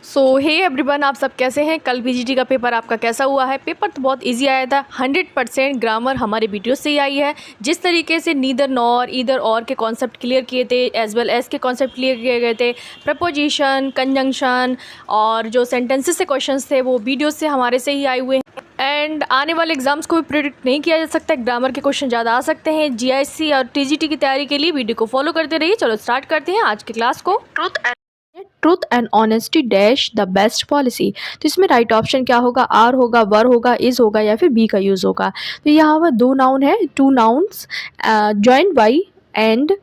सो hey everyone, आप सब कैसे हैं। कल पीजीटी का पेपर आपका कैसा हुआ है। पेपर तो बहुत इजी आया था। 100% ग्रामर हमारे वीडियो से ही आई है। जिस तरीके से नीदर नॉर ईदर और के कॉन्सेप्ट क्लियर किए थे, एज वेल एज के कॉन्सेप्ट क्लियर किए गए थे, प्रपोजिशन, कंजंक्शन और जो सेंटेंसेस से क्वेश्चंस थे वो वीडियो से हमारे से ही आए हुए हैं। एंड आने वाले एग्जाम्स को भी प्रिडिक्ट नहीं किया जा सकता, ग्रामर के क्वेश्चन ज़्यादा आ सकते हैं। जीआईसी और टीजीटी की तैयारी के लिए वीडियो को फॉलो करते रहिए। चलो स्टार्ट करते हैं आज की क्लास को। Truth and honesty dash the best policy. तो इसमें राइट ऑप्शन क्या होगा? आर होगा, वर होगा, इज होगा या फिर बी का यूज होगा। तो यहाँ पर दो नाउन है, two nouns joined by and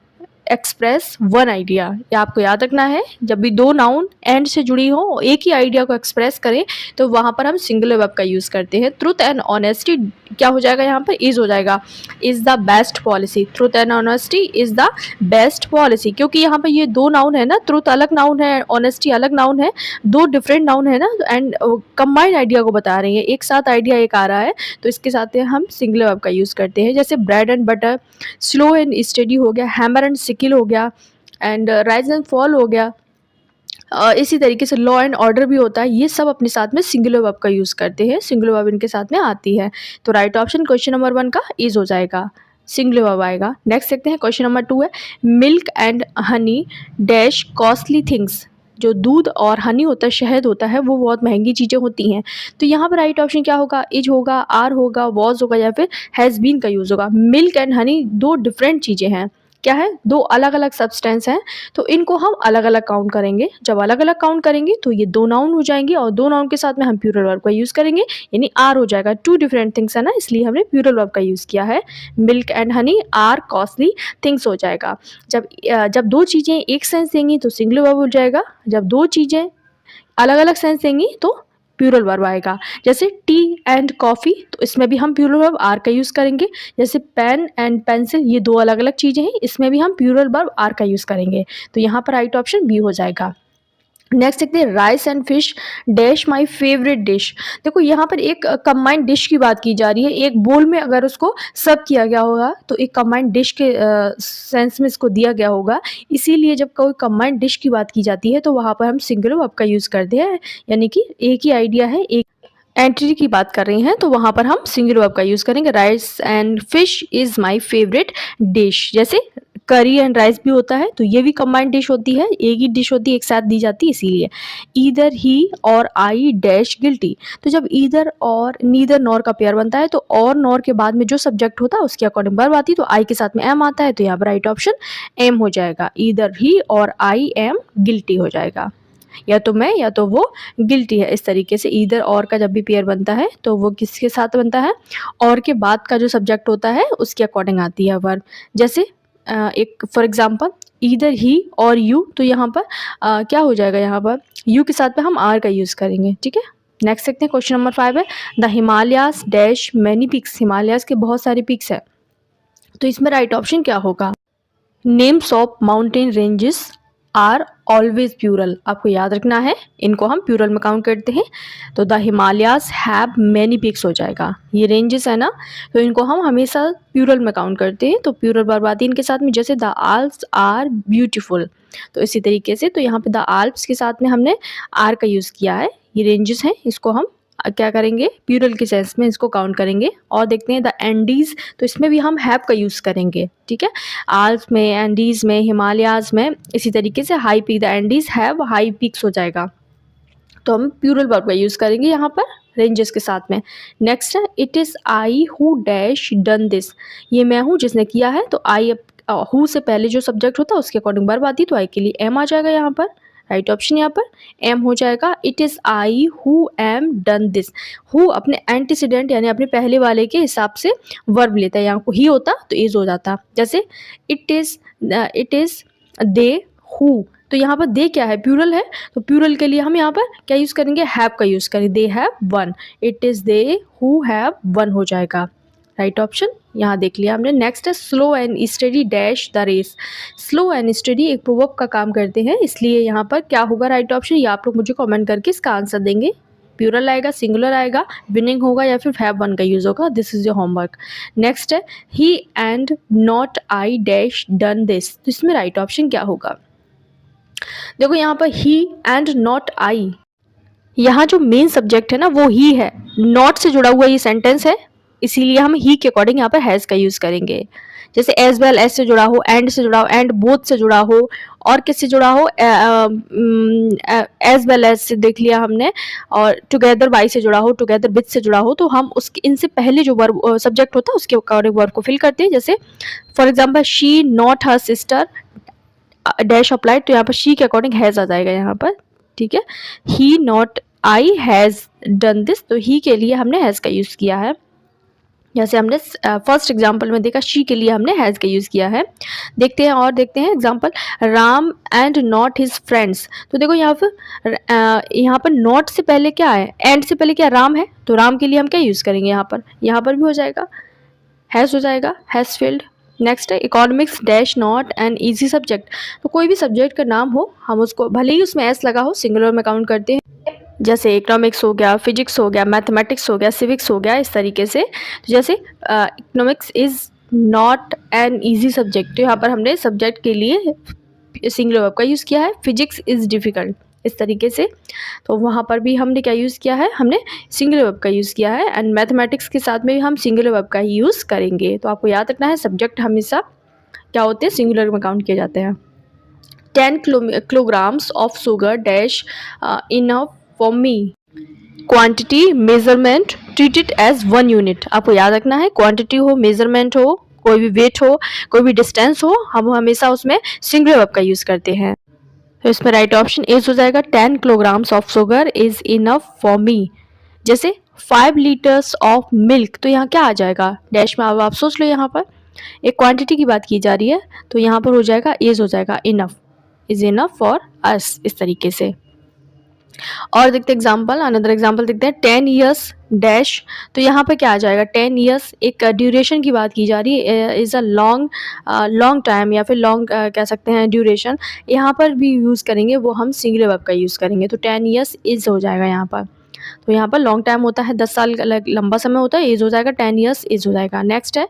express one idea. ये आपको याद रखना है, जब भी दो नाउन एंड से जुड़ी हो, एक ही आइडिया को एक्सप्रेस करें, तो वहाँ पर हम सिंगुलर वर्ब का यूज़ करते हैं। ट्रूथ एंड ऑनेस्टी क्या हो जाएगा? यहाँ पर इज हो जाएगा। Is the best policy. Truth and honesty is the best policy, क्योंकि यहाँ पर ये दो नाउन है ना, ट्रूथ अलग नाउन है, ऑनेस्टी अलग नाउन है, दो डिफरेंट नाउन है ना, एंड कंबाइंड आइडिया को बता रही है। एक साथ आइडिया एक आ रहा है, तो इसके साथ हम सिंगुलर वर्ब का यूज़ करते हैं। जैसे bread and butter, slow and study हो गया, हैमर एंड सिकिल हो गया, एंड राइज एंड फॉल हो गया। इसी तरीके से लॉ एंड ऑर्डर भी होता है। ये सब अपने साथ में सिंगुलर वर्ब का यूज़ करते हैं, सिंगुलर वर्ब इनके साथ में आती है। तो राइट ऑप्शन क्वेश्चन नंबर 1 का इज हो जाएगा, सिंगुलर वर्ब आएगा। नेक्स्ट देखते हैं, क्वेश्चन नंबर 2 है, milk and Honey dash costly things. जो दूध और हनी होता है, शहद होता है, वो बहुत महंगी चीज़ें होती हैं। तो यहाँ पर राइट ऑप्शन क्या होगा? इज होगा, आर होगा, वॉज होगा या फिर हैज़ बीन का यूज़ होगा। मिल्क एंड हनी दो डिफरेंट चीज़ें हैं। क्या है? दो अलग अलग सब्सटेंस हैं, तो इनको हम अलग अलग काउंट करेंगे। जब अलग अलग काउंट करेंगे तो ये दो नाउन हो जाएंगे, और दो नाउन के साथ में हम प्लूरल वर्ब का यूज़ करेंगे, यानी आर हो जाएगा। टू डिफरेंट थिंग्स है ना, इसलिए हमने प्लूरल वर्ब का यूज़ किया है। Milk and honey are costly things हो जाएगा। जब दो चीज़ें एक सेंस देंगी तो सिंगुलर वर्ब हो जाएगा। जब दो चीज़ें अलग अलग सेंस देंगी तो प्लूरल वर्ब आएगा। जैसे टी एंड कॉफ़ी, तो इसमें भी हम प्लूरल वर्ब आर का यूज़ करेंगे। जैसे पेन एंड पेंसिल, ये दो अलग अलग चीज़ें हैं, इसमें भी हम प्लूरल वर्ब आर का यूज़ करेंगे। तो यहाँ पर राइट ऑप्शन बी हो जाएगा। नेक्स्ट देखते हैं, rice and fish dash my favourite dish. देखो यहाँ पर एक कंबाइंड डिश की बात की जा रही है। एक बोल में अगर उसको सर्व किया गया होगा तो एक कंबाइंड डिश के सेंस में इसको दिया गया होगा। इसीलिए जब कोई कंबाइंड डिश की बात की जाती है तो वहाँ पर हम सिंगुलर वर्ब का यूज़ करते हैं, यानी कि एक ही आइडिया है, एक एंट्री की बात कर रही हैं, तो वहाँ पर हम सिंगुलर वर्ब का यूज़ करेंगे। Rice and fish is my favourite dish. जैसे करी एंड राइस भी होता है, तो ये भी कंबाइंड डिश होती है, एक ही डिश होती है, एक साथ दी जाती है, इसीलिए। ईदर ही और आई डैश गिल्टी। तो जब ईदर और नीदर नॉर का पेयर बनता है, तो और नॉर के बाद में जो सब्जेक्ट होता है उसके अकॉर्डिंग वर्ब आती है, तो आई के साथ में एम आता है, तो यहाँ पर राइट ऑप्शन एम हो जाएगा। ईदर ही और आई एम गिल्टी हो जाएगा, या तो मैं या तो वो गिल्टी है। इस तरीके से ईदर और का जब भी पेयर बनता है तो वो किसके साथ बनता है? और के बाद का जो सब्जेक्ट होता है उसके अकॉर्डिंग आती है वर्ब। जैसे एक फॉर एग्जांपल, ईदर ही और यू, तो यहाँ पर क्या हो जाएगा? यहाँ पर यू के साथ में हम आर का यूज़ करेंगे। ठीक है, नेक्स्ट देखते हैं, क्वेश्चन नंबर 5 है, the Himalayas dash many peaks. Himalayas के बहुत सारे पिक्स है, तो इसमें राइट ऑप्शन क्या होगा? Names of mountain ranges are always plural. आपको याद रखना है, इनको हम प्यूरल में काउंट करते हैं। तो the Himalayas have many peaks हो जाएगा। ये रेंजेस है ना, तो इनको हम हमेशा प्यूरल में काउंट करते हैं, तो प्यूरल वर्ब आती है इनके साथ में। जैसे द आल्प्स आर ब्यूटीफुल, तो इसी तरीके से तो यहाँ पे द आल्प्स के साथ में हमने आर का यूज़ किया है। ये रेंजेस हैं, इसको हम क्या करेंगे? प्यूरल के सेंस में इसको काउंट करेंगे। और देखते हैं द एंडीज, तो इसमें भी हम हैव का यूज़ करेंगे। ठीक है, आल्प्स में, एंडीज में, हिमालयाज में, इसी तरीके से high peak, the Andes have high peaks हो जाएगा, तो हम प्यूरल वर्ब का यूज़ करेंगे यहाँ पर रेंजेस के साथ में। नेक्स्ट है, it is I who dash done this. ये मैं हूँ जिसने किया है, तो आई हु से पहले जो सब्जेक्ट होता है उसके अकॉर्डिंग वर्ब आती है, तो आई के लिए एम आ जाएगा। यहाँ पर राइट ऑप्शन यहाँ पर एम हो जाएगा। It is I who am done this. Who अपने एंटीसीडेंट यानी अपने पहले वाले के हिसाब से वर्ब लेता है, यहाँ को ही होता तो इज हो जाता। जैसे इट इज़ दे हु, तो यहाँ पर दे क्या है? प्यूरल है, तो प्यूरल के लिए हम यहाँ पर क्या यूज़ करेंगे? हैव का यूज़ करेंगे। They have one, it is they who have one हो जाएगा। राइट ऑप्शन यहाँ देख लिया हमने। नेक्स्ट है, slow and steady dash the race. Slow and steady एक प्रोवर्ब का काम करते हैं, इसलिए यहाँ पर क्या होगा राइट ऑप्शन? ये आप लोग मुझे कमेंट करके इसका आंसर देंगे। प्यूरल आएगा, सिंगुलर आएगा, विनिंग होगा या फिर हैव वन का यूज़ होगा। This is your homework. Next है, he and not I dash done this. तो इसमें राइट ऑप्शन क्या होगा? देखो यहाँ पर ही एंड नॉट आई, यहाँ जो मेन सब्जेक्ट है ना वो ही है, नॉट से जुड़ा हुआ ये सेंटेंस है, इसीलिए हम ही के अकॉर्डिंग यहाँ पर हैज़ का यूज़ करेंगे। जैसे एज वेल एज से जुड़ा हो, एंड से जुड़ा हो, एंड बोथ से जुड़ा हो, और किससे जुड़ा हो, एज वेल एज से देख लिया हमने, और टुगेदर बाई से जुड़ा हो, टुगेदर विद से जुड़ा हो, तो हम उसके इनसे पहले जो वर्ब सब्जेक्ट होता है उसके अकॉर्डिंग वर्ब को फिल करते हैं। जैसे for example she not her sister dash applied, तो यहाँ पर शी के अकॉर्डिंग हैज़ आ जाएगा यहाँ पर, ठीक है। He not I has done this, तो ही के लिए हमने हैज़ का यूज़ किया है। जैसे हमने फर्स्ट एग्जांपल में देखा, शी के लिए हमने हैज़ का यूज़ किया है। देखते हैं और देखते हैं example, Ram and not his friends. तो देखो यहाँ पर नॉट से पहले क्या है, एंड से पहले क्या राम है, तो राम के लिए हम क्या यूज़ करेंगे, यहाँ पर भी हो जाएगा हैज़, हो जाएगा हैज़ फील्ड। नेक्स्ट है economics dash not an easy subject. तो कोई भी सब्जेक्ट का नाम हो, हम उसको भले ही उसमें एस लगा हो, सिंगुलर में काउंट करते हैं। जैसे इकोनॉमिक्स हो गया, फिजिक्स हो गया, मैथमेटिक्स हो गया, सिविक्स हो गया, इस तरीके से। तो जैसे economics is not an easy subject, तो यहाँ पर हमने सब्जेक्ट के लिए सिंगुलर वर्ब का यूज़ किया है। फिजिक्स इज़ डिफ़िकल्ट, इस तरीके से। तो वहाँ पर भी हमने क्या यूज़ किया है, हमने सिंगुलर वर्ब का यूज़ किया है। एंड मैथमेटिक्स के साथ में भी हम सिंगुलर वर्ब का ही यूज़ करेंगे। तो आपको याद रखना है, सब्जेक्ट हमेशा क्या होते हैं, सिंगुलर में काउंट किए जाते हैं। 10 kilograms of sugar dash enough for me. Quantity measurement treat it as one unit. आपको याद रखना है, क्वांटिटी हो, मेजरमेंट हो, कोई भी वेट हो, कोई भी डिस्टेंस हो, हम हमेशा उसमें सिंगुलर वर्ब का यूज करते हैं। तो इसमें राइट ऑप्शन इज हो जाएगा 10 kilograms of sugar is enough for me. जैसे 5 लीटर्स ऑफ मिल्क, तो यहाँ क्या आ जाएगा डैश में, अब आप सोच लो, यहाँ पर एक क्वांटिटी की बात की जा रही है, तो यहाँ पर हो जाएगा इज, हो जाएगा enough, is enough for us, इस तरीके से। और देखते एग्जाम्पल, अनदर एग्जाम्पल देखते हैं, 10 ईयर्स डैश। तो यहाँ पे क्या आ जाएगा, 10 ईयर्स एक ड्यूरेशन की बात की जा रही है, इज़ अ लॉन्ग टाइम, या फिर लॉन्ग कह सकते हैं ड्यूरेशन। यहाँ पर भी यूज़ करेंगे वो हम सिंगुलर वर्ब का यूज़ करेंगे, तो 10 ईयर्स इज हो जाएगा यहाँ पर। तो यहाँ पर लॉन्ग टाइम होता है, 10 साल लंबा समय होता है, एज हो जाएगा 10 ईयर्स इज हो जाएगा। नेक्स्ट है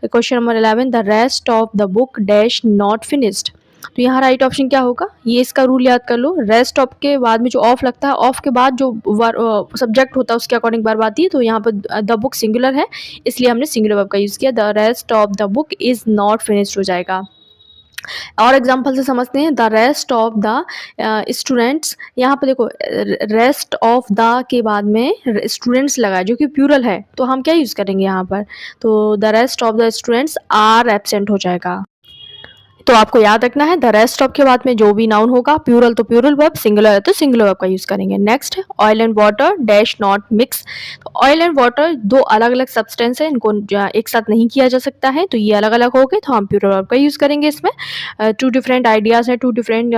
question number 11, the rest of the book dash not finished. तो यहाँ राइट ऑप्शन क्या होगा, ये इसका रूल याद कर लो, रेस्ट ऑफ के बाद में जो ऑफ लगता है, ऑफ के बाद जो सब्जेक्ट होता है उसके अकॉर्डिंग वर्ब आती है। तो यहाँ पर द बुक सिंगुलर है, इसलिए हमने सिंगुलर वर्ब का यूज़ किया, the rest of the book is not finished हो जाएगा। और एग्जाम्पल से समझते हैं, the rest of the students. यहाँ पे देखो रेस्ट ऑफ द के बाद में स्टूडेंट्स लगा है, जो कि प्लूरल है, तो हम क्या यूज़ करेंगे यहाँ पर, तो the rest of the students are absent हो जाएगा। तो आपको याद रखना है, द रेस्ट ऑफ के बाद में जो भी नाउन होगा, प्लूरल तो प्लूरल वर्ब, सिंगुलर है तो सिंगुलर वर्ब का यूज करेंगे। नेक्स्ट है oil and water dash not mix. तो ऑयल एंड वाटर दो अलग अलग सब्सटेंस है, इनको एक साथ नहीं किया जा सकता है, तो ये अलग अलग हो गए, तो हम प्लूरल वर्ब का यूज करेंगे। इसमें टू डिफरेंट आइडियाज है, टू डिफरेंट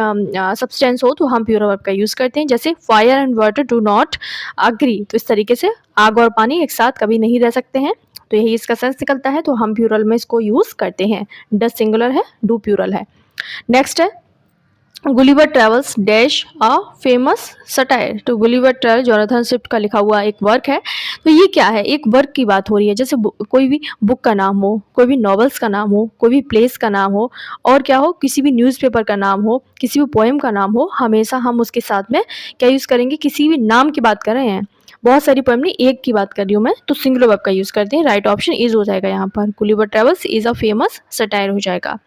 सब्सटेंस हो, तो हम प्लूरल वर्ब का यूज करते हैं। जैसे fire and water do not agree, तो इस तरीके से आग और पानी एक साथ कभी नहीं रह सकते हैं, तो यही इसका सेंस निकलता है, तो हम प्लूरल में इसको यूज़ करते हैं। डस सिंगुलर है, डू प्लूरल है। नेक्स्ट है Gulliver travels dash a famous satire. तो गुलिवर ट्रेवल जोनाथन स्विफ्ट का लिखा हुआ एक वर्क है। तो ये क्या है, एक वर्क की बात हो रही है, जैसे कोई भी बुक का नाम हो, कोई भी नॉवेल्स का नाम हो, कोई भी प्लेस का नाम हो, और क्या हो, किसी भी न्यूज़पेपर का नाम हो, किसी भी पोएम का नाम हो, हमेशा हम उसके साथ में क्या यूज़ करेंगे, किसी भी नाम की बात कर रहे हैं, बहुत सारी पोएम नहीं, एक की बात कर रही हूँ मैं, तो सिंगुलर वर्ब का यूज़ करते हैं। राइट ऑप्शन इज हो जाएगा यहाँ पर, Gulliver travels is a famous satire हो जाएगा।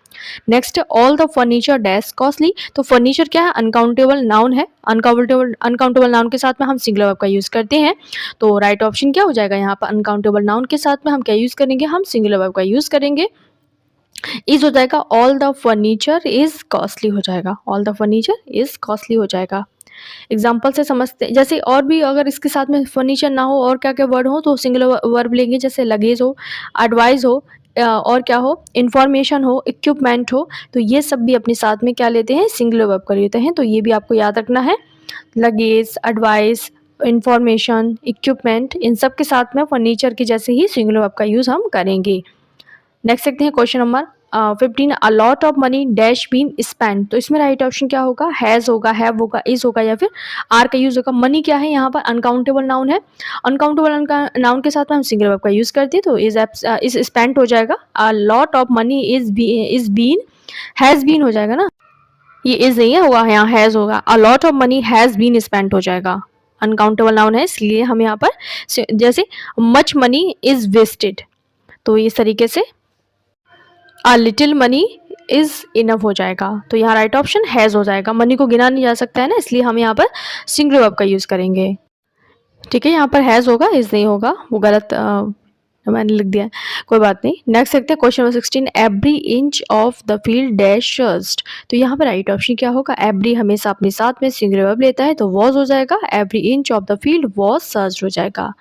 नेक्स्ट है all the furniture dash costly. तो फर्नीचर क्या है, अनकाउंटेबल नाउन है, अनकाउंटेबल नाउन के साथ में हम सिंगुलर वर्ब का यूज़ करते हैं। तो राइट ऑप्शन क्या हो जाएगा यहाँ पर, अनकाउंटेबल नाउन के साथ में हम क्या यूज़ करेंगे, हम सिंगुलर वर्ब का यूज़ करेंगे। इज हो जाएगा all the furniture is costly हो जाएगा, all the furniture is costly हो जाएगा। एग्जाम्पल से समझते हैं, जैसे और भी अगर इसके साथ में फर्नीचर ना हो और क्या क्या वर्ड हो, तो सिंगुलर वर्ब लेंगे, जैसे लगेज हो, एडवाइस हो, और क्या हो, इंफॉर्मेशन हो, इक्विपमेंट हो, तो ये सब भी अपने साथ में क्या लेते हैं, सिंगुलर वर्ब कर लेते हैं। तो ये भी आपको याद रखना है, लगेज, एडवाइस, इंफॉर्मेशन, इक्विपमेंट, इन सब के साथ में फर्नीचर के जैसे ही सिंगुलर वर्ब का यूज़ हम करेंगे। नेक्स्ट देखते हैं question number 15, a lot of money dash been spend. तो इसमें राइट ऑप्शन क्या होगा, हैज़ होगा, हैव होगा, इज होगा, या फिर आर का यूज होगा। मनी क्या है, यहाँ पर अनकाउंटेबल नाउन है, अनकाउंटेबल नाउन के साथ में हम सिंगल वर्ब का यूज करते हैं, तो इज स्पेंड हो जाएगा। A lot of money is been, has been हो जाएगा ना, ये इज नहीं है, हुआ यहाँ हैज़ होगा, a lot of money has been spend हो जाएगा। अनकाउंटेबल नाउन है, इसलिए हम यहाँ पर जैसे मच मनी इज वेस्टेड, तो इस तरीके से a little money is enough हो जाएगा। तो यहाँ राइट ऑप्शन हैज़ हो जाएगा। मनी को गिना नहीं जा सकता है ना, इसलिए हम यहाँ पर सिंगुलर वर्ब का यूज़ करेंगे। ठीक है, यहाँ पर हैज़ होगा, इज नहीं होगा, वो गलत मैंने लिख दिया है, कोई बात नहीं। नेक्स्ट देखते हैं question number 16, every inch of the field dash searched. तो यहाँ पर राइट ऑप्शन क्या होगा, एवरी हमेशा अपने साथ में सिंगुलर वर्ब लेता है, तो वॉज हो जाएगा, every inch of the field was searched हो जाएगा।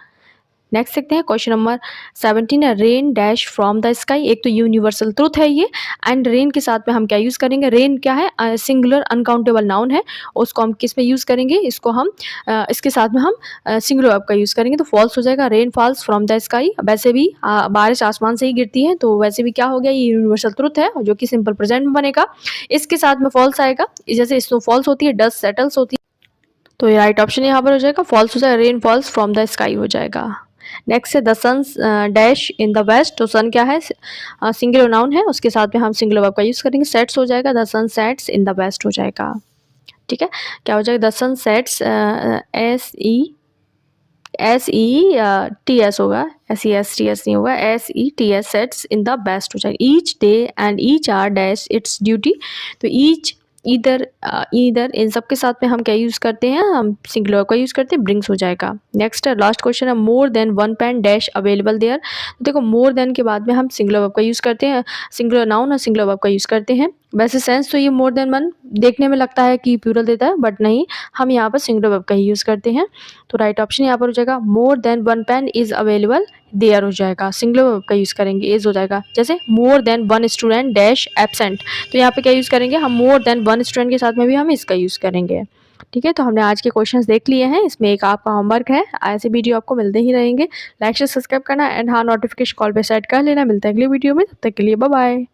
नेक्स्ट देखते हैं क्वेश्चन नंबर 17 है, rain dash from the sky. एक तो यूनिवर्सल ट्रुथ है ये, एंड रेन के साथ में हम क्या यूज़ करेंगे, रेन क्या है, सिंगुलर अनकाउंटेबल नाउन है, उसको हम किस में यूज़ करेंगे, इसको हम इसके साथ में हम सिंगुलर वर्ब का यूज़ करेंगे, तो फॉल्स हो जाएगा, rain falls from the sky. वैसे भी बारिश आसमान से ही गिरती है, तो वैसे भी क्या हो गया, ये यूनिवर्सल ट्रुथ है जो कि सिंपल प्रेजेंट में बनेगा, इसके साथ में फॉल्स आएगा, जैसे स्नो फॉल्स होती है, डस्ट सेटल्स होती है, तो ये राइट ऑप्शन यहाँ पर हो जाएगा, फॉल्स हो जाएगा, rain falls from the sky हो जाएगा। नेक्स्ट है the sun dash in the west. तो सन क्या है, सिंगुलर नाउन है, उसके साथ में हम सिंगुलर वर्ब का यूज़ करेंगे, सेट्स हो जाएगा, the sun sets in the वेस्ट हो जाएगा। ठीक है, क्या हो जाएगा, द सन सेट्स SETS होगा, SESTS नहीं होगा, SETS sets in the west हो जाएगा। Each day and each are dash its duty. तो ईच ईदर इन सब के साथ में हम क्या यूज़ करते हैं, हम सिंगुलर का यूज़ करते हैं, ब्रिंग्स हो जाएगा। नेक्स्ट है लास्ट क्वेश्चन है, more than one pen dash available there. तो देखो मोर देन के बाद में हम सिंगुलर वर्ब का यूज़ करते हैं, सिंगुलर नाउन और सिंगुलर वर्ब का यूज़ करते हैं। वैसे सेंस तो ये मोर देन वन देखने में लगता है कि प्लूरल देता है, बट नहीं, हम यहाँ पर सिंगुलर वर्ब का ही यूज़ करते हैं। तो राइट ऑप्शन यहाँ पर हो जाएगा, more than one pen is available there हो जाएगा, सिंगुलर वर्ब का यूज़ करेंगे, इज हो जाएगा। जैसे more than one student dash absent, तो यहाँ पे क्या यूज़ करेंगे, हम मोर देन वन स्टूडेंट के साथ में भी हम इसका यूज़ करेंगे। ठीक है, तो हमने आज के क्वेश्चंस देख लिए हैं, इसमें एक आपका होमवर्क है, ऐसे वीडियो आपको मिलते ही रहेंगे। लाइक से सब्सक्राइब करना एंड हाँ नोटिफिकेशन कॉल पे सेट कर लेना। मिलता है अगली वीडियो में, तब तक के लिए बाय बाय।